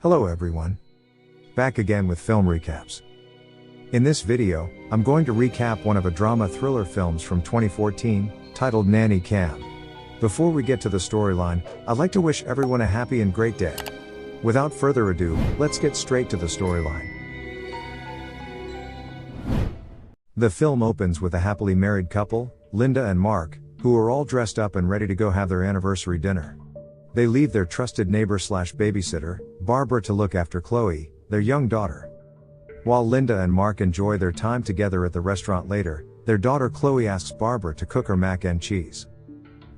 Hello everyone. Back again with film recaps. In this video, I'm going to recap one of a drama thriller films from 2014, titled Nanny Cam. Before we get to the storyline, I'd like to wish everyone a happy and great day. Without further ado, let's get straight to the storyline. The film opens with a happily married couple, Linda and Mark, who are all dressed up and ready to go have their anniversary dinner. They leave their trusted neighbor/babysitter, Barbara, to look after Chloe, their young daughter. While Linda and Mark enjoy their time together at the restaurant later, their daughter Chloe asks Barbara to cook her mac and cheese.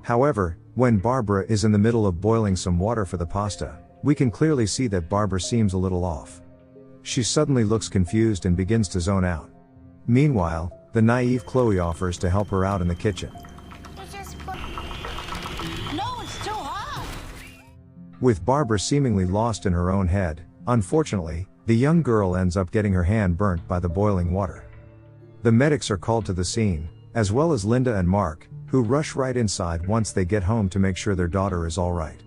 However, when Barbara is in the middle of boiling some water for the pasta, we can clearly see that Barbara seems a little off. She suddenly looks confused and begins to zone out. Meanwhile, the naive Chloe offers to help her out in the kitchen. With Barbara seemingly lost in her own head, unfortunately, the young girl ends up getting her hand burnt by the boiling water. The medics are called to the scene, as well as Linda and Mark, who rush right inside once they get home to make sure their daughter is alright.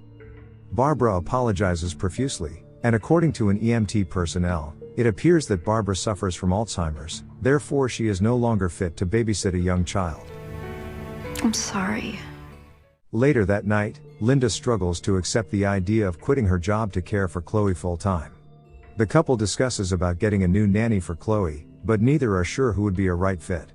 Barbara apologizes profusely, and according to an EMT personnel, it appears that Barbara suffers from Alzheimer's, therefore she is no longer fit to babysit a young child. I'm sorry. Later that night, Linda struggles to accept the idea of quitting her job to care for Chloe full-time. The couple discusses about getting a new nanny for Chloe, but neither are sure who would be a right fit.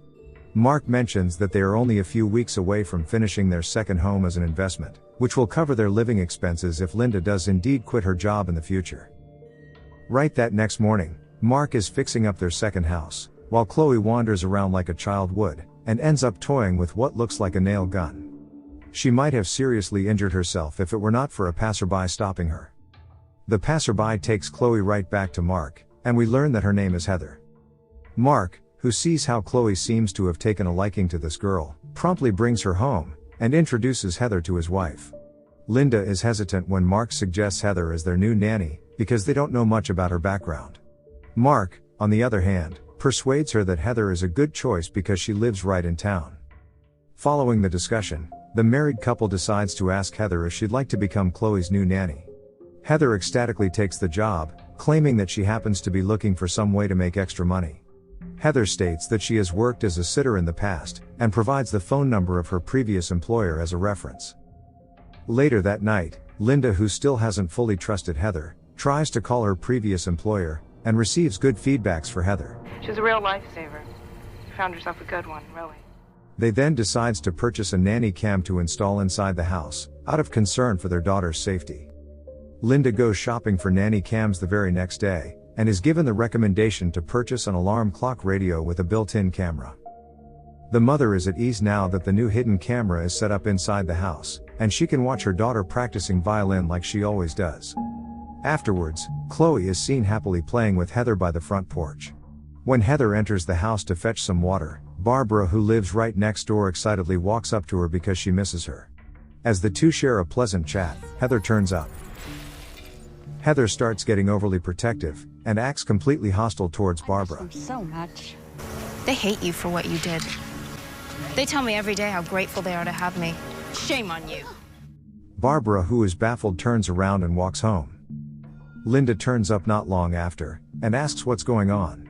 Mark mentions that they are only a few weeks away from finishing their second home as an investment, which will cover their living expenses if Linda does indeed quit her job in the future. Right that next morning, Mark is fixing up their second house, while Chloe wanders around like a child would, and ends up toying with what looks like a nail gun. She might have seriously injured herself if it were not for a passerby stopping her. The passerby takes Chloe right back to Mark, and we learn that her name is Heather. Mark, who sees how Chloe seems to have taken a liking to this girl, promptly brings her home, and introduces Heather to his wife. Linda is hesitant when Mark suggests Heather as their new nanny, because they don't know much about her background. Mark, on the other hand, persuades her that Heather is a good choice because she lives right in town. Following the discussion, the married couple decides to ask Heather if she'd like to become Chloe's new nanny. Heather ecstatically takes the job, claiming that she happens to be looking for some way to make extra money. Heather states that she has worked as a sitter in the past, and provides the phone number of her previous employer as a reference. Later that night, Linda, who still hasn't fully trusted Heather, tries to call her previous employer, and receives good feedbacks for Heather. She's a real lifesaver. You found yourself a good one, really. They then decides to purchase a nanny cam to install inside the house, out of concern for their daughter's safety. Linda goes shopping for nanny cams the very next day, and is given the recommendation to purchase an alarm clock radio with a built-in camera. The mother is at ease now that the new hidden camera is set up inside the house, and she can watch her daughter practicing violin like she always does. Afterwards, Chloe is seen happily playing with Heather by the front porch. When Heather enters the house to fetch some water, Barbara, who lives right next door, excitedly walks up to her because she misses her. As the two share a pleasant chat, Heather turns up. Heather starts getting overly protective, and acts completely hostile towards Barbara. So much. They hate you for what you did. They tell me every day how grateful they are to have me. Shame on you. Barbara, who is baffled, turns around and walks home. Linda turns up not long after, and asks what's going on.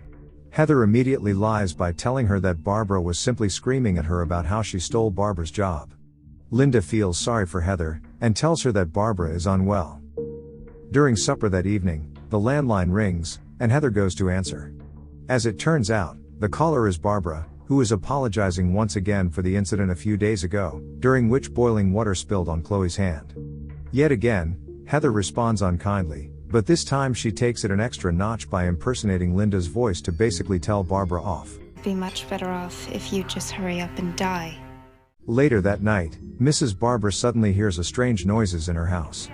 Heather immediately lies by telling her that Barbara was simply screaming at her about how she stole Barbara's job. Linda feels sorry for Heather, and tells her that Barbara is unwell. During supper that evening, the landline rings, and Heather goes to answer. As it turns out, the caller is Barbara, who is apologizing once again for the incident a few days ago, during which boiling water spilled on Chloe's hand. Yet again, Heather responds unkindly, but this time she takes it an extra notch by impersonating Linda's voice to basically tell Barbara off. Be much better off if you just hurry up and die. Later that night, Mrs. Barbara suddenly hears a strange noises in her house.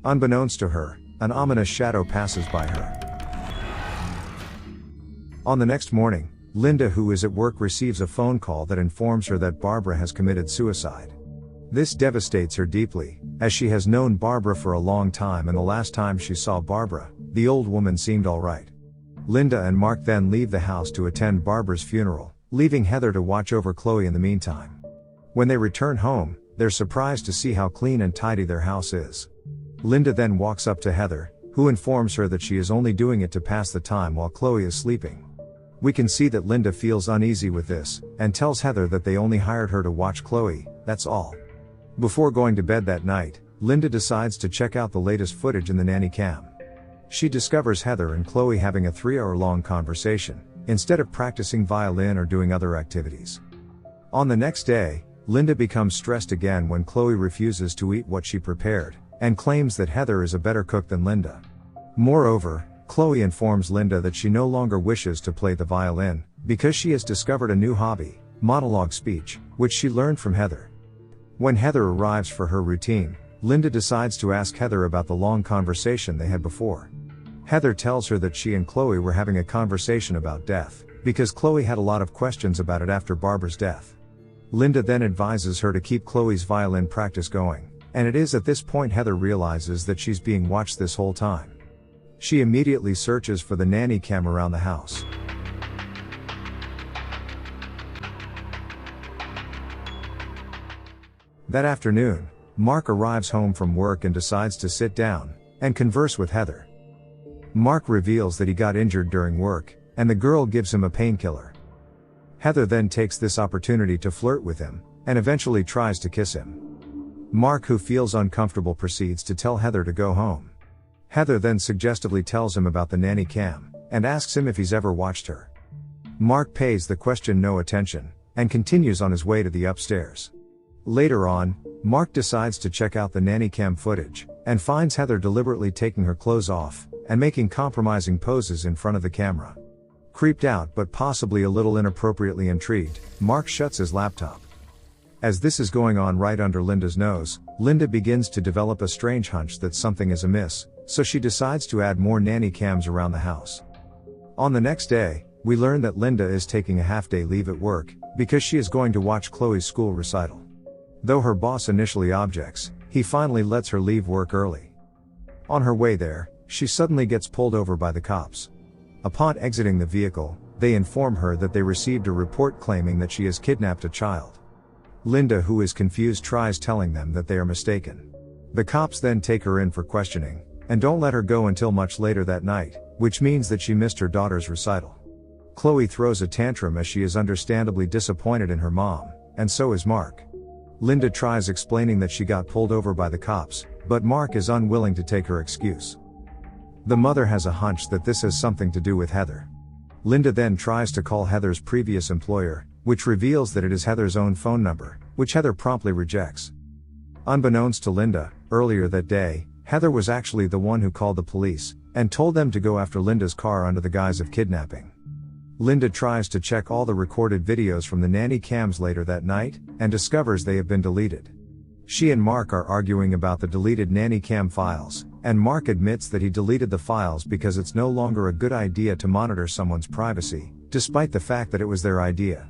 Unbeknownst to her, an ominous shadow passes by her. On the next morning, Linda, who is at work, receives a phone call that informs her that Barbara has committed suicide. This devastates her deeply, as she has known Barbara for a long time, and the last time she saw Barbara, the old woman seemed alright. Linda and Mark then leave the house to attend Barbara's funeral, leaving Heather to watch over Chloe in the meantime. When they return home, they're surprised to see how clean and tidy their house is. Linda then walks up to Heather, who informs her that she is only doing it to pass the time while Chloe is sleeping. We can see that Linda feels uneasy with this, and tells Heather that they only hired her to watch Chloe, that's all. Before going to bed that night, Linda decides to check out the latest footage in the nanny cam. She discovers Heather and Chloe having a 3-hour-long conversation, instead of practicing violin or doing other activities. On the next day, Linda becomes stressed again when Chloe refuses to eat what she prepared, and claims that Heather is a better cook than Linda. Moreover, Chloe informs Linda that she no longer wishes to play the violin, because she has discovered a new hobby, monologue speech, which she learned from Heather. When Heather arrives for her routine, Linda decides to ask Heather about the long conversation they had before. Heather tells her that she and Chloe were having a conversation about death, because Chloe had a lot of questions about it after Barbara's death. Linda then advises her to keep Chloe's violin practice going, and it is at this point Heather realizes that she's being watched this whole time. She immediately searches for the nanny cam around the house. That afternoon, Mark arrives home from work and decides to sit down and converse with Heather. Mark reveals that he got injured during work, and the girl gives him a painkiller. Heather then takes this opportunity to flirt with him, and eventually tries to kiss him. Mark, who feels uncomfortable, proceeds to tell Heather to go home. Heather then suggestively tells him about the nanny cam, and asks him if he's ever watched her. Mark pays the question no attention, and continues on his way to the upstairs. Later on, Mark decides to check out the nanny cam footage, and finds Heather deliberately taking her clothes off, and making compromising poses in front of the camera. Creeped out but possibly a little inappropriately intrigued, Mark shuts his laptop. As this is going on right under Linda's nose, Linda begins to develop a strange hunch that something is amiss, so she decides to add more nanny cams around the house. On the next day, we learn that Linda is taking a half-day leave at work, because she is going to watch Chloe's school recital. Though her boss initially objects, he finally lets her leave work early. On her way there, she suddenly gets pulled over by the cops. Upon exiting the vehicle, they inform her that they received a report claiming that she has kidnapped a child. Linda, who is confused, tries telling them that they are mistaken. The cops then take her in for questioning, and don't let her go until much later that night, which means that she missed her daughter's recital. Chloe throws a tantrum as she is understandably disappointed in her mom, and so is Mark. Linda tries explaining that she got pulled over by the cops, but Mark is unwilling to take her excuse. The mother has a hunch that this has something to do with Heather. Linda then tries to call Heather's previous employer, which reveals that it is Heather's own phone number, which Heather promptly rejects. Unbeknownst to Linda, earlier that day, Heather was actually the one who called the police, and told them to go after Linda's car under the guise of kidnapping. Linda tries to check all the recorded videos from the nanny cams later that night, and discovers they have been deleted. She and Mark are arguing about the deleted nanny cam files, and Mark admits that he deleted the files because it's no longer a good idea to monitor someone's privacy, despite the fact that it was their idea.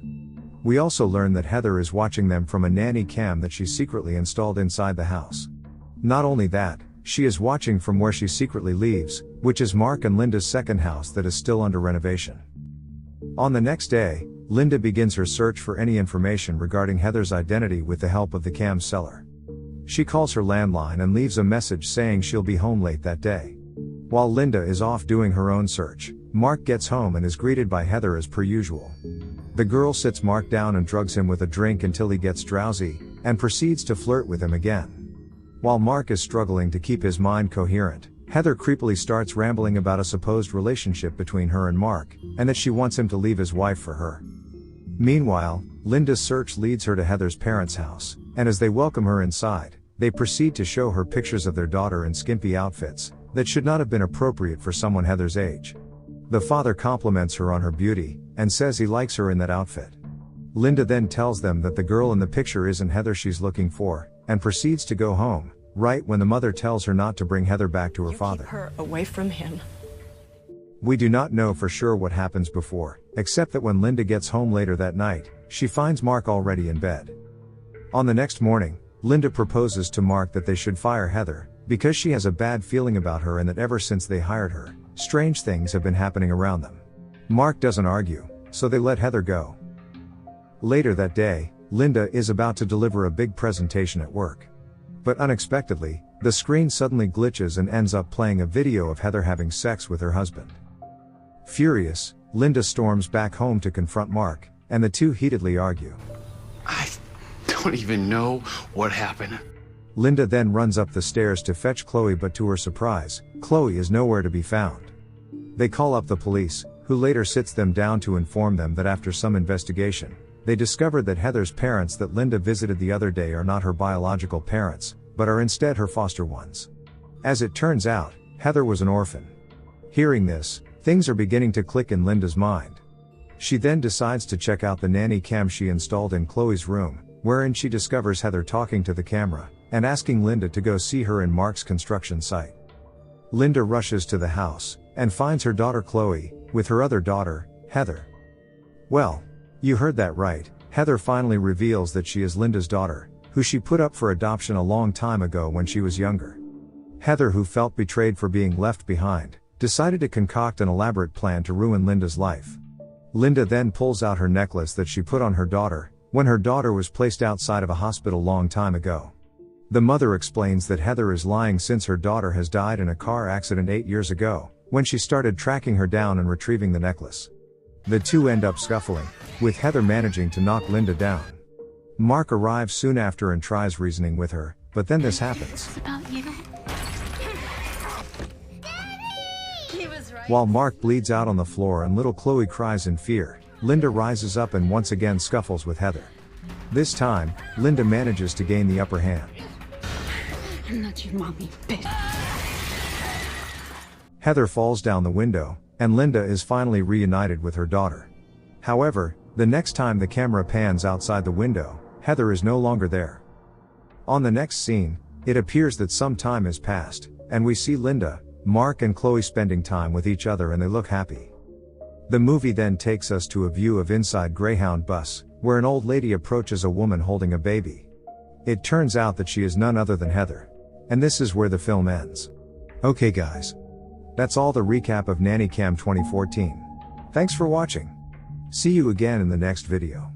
We also learn that Heather is watching them from a nanny cam that she secretly installed inside the house. Not only that, she is watching from where she secretly leaves, which is Mark and Linda's second house that is still under renovation. On the next day, Linda begins her search for any information regarding Heather's identity with the help of the cam seller. She calls her landline and leaves a message saying she'll be home late that day. While Linda is off doing her own search, Mark gets home and is greeted by Heather as per usual. The girl sits Mark down and drugs him with a drink until he gets drowsy, and proceeds to flirt with him again. While Mark is struggling to keep his mind coherent, Heather creepily starts rambling about a supposed relationship between her and Mark, and that she wants him to leave his wife for her. Meanwhile, Linda's search leads her to Heather's parents' house, and as they welcome her inside, they proceed to show her pictures of their daughter in skimpy outfits that should not have been appropriate for someone Heather's age. The father compliments her on her beauty, and says he likes her in that outfit. Linda then tells them that the girl in the picture isn't Heather she's looking for, and proceeds to go home, right when the mother tells her not to bring Heather back to her father. Keep her away from him. We do not know for sure what happens before, except that when Linda gets home later that night, she finds Mark already in bed. On the next morning, Linda proposes to Mark that they should fire Heather, because she has a bad feeling about her and that ever since they hired her, strange things have been happening around them. Mark doesn't argue, so they let Heather go. Later that day, Linda is about to deliver a big presentation at work. But unexpectedly, The screen suddenly glitches and ends up playing a video of Heather having sex with her husband. Furious, Linda storms back home to confront Mark, and the two heatedly argue. I don't even know what happened. Linda then runs up the stairs to fetch Chloe, but to her surprise, Chloe is nowhere to be found. They call up the police, who later sits them down to inform them that after some investigation, they discovered that Heather's parents that Linda visited the other day are not her biological parents, but are instead her foster ones. As it turns out, Heather was an orphan. Hearing this, things are beginning to click in Linda's mind. She then decides to check out the nanny cam she installed in Chloe's room, wherein she discovers Heather talking to the camera, and asking Linda to go see her in Mark's construction site. Linda rushes to the house, and finds her daughter Chloe, with her other daughter, Heather. Well, you heard that right, Heather finally reveals that she is Linda's daughter, who she put up for adoption a long time ago when she was younger. Heather, who felt betrayed for being left behind, decided to concoct an elaborate plan to ruin Linda's life. Linda then pulls out her necklace that she put on her daughter, when her daughter was placed outside of a hospital long time ago. The mother explains that Heather is lying since her daughter has died in a car accident 8 years ago, when she started tracking her down and retrieving the necklace. The two end up scuffling, with Heather managing to knock Linda down. Mark arrives soon after and tries reasoning with her, but then this happens. It's about you. He was right. While Mark bleeds out on the floor and little Chloe cries in fear, Linda rises up and once again scuffles with Heather. This time, Linda manages to gain the upper hand. I'm not your mommy, bitch. Heather falls down the window, and Linda is finally reunited with her daughter. However, the next time the camera pans outside the window, Heather is no longer there. On the next scene, it appears that some time has passed, and we see Linda, Mark and Chloe spending time with each other and they look happy. The movie then takes us to a view of inside Greyhound bus, where an old lady approaches a woman holding a baby. It turns out that she is none other than Heather. And this is where the film ends. Okay guys. That's all the recap of Nanny Cam 2014. Thanks for watching. See you again in the next video.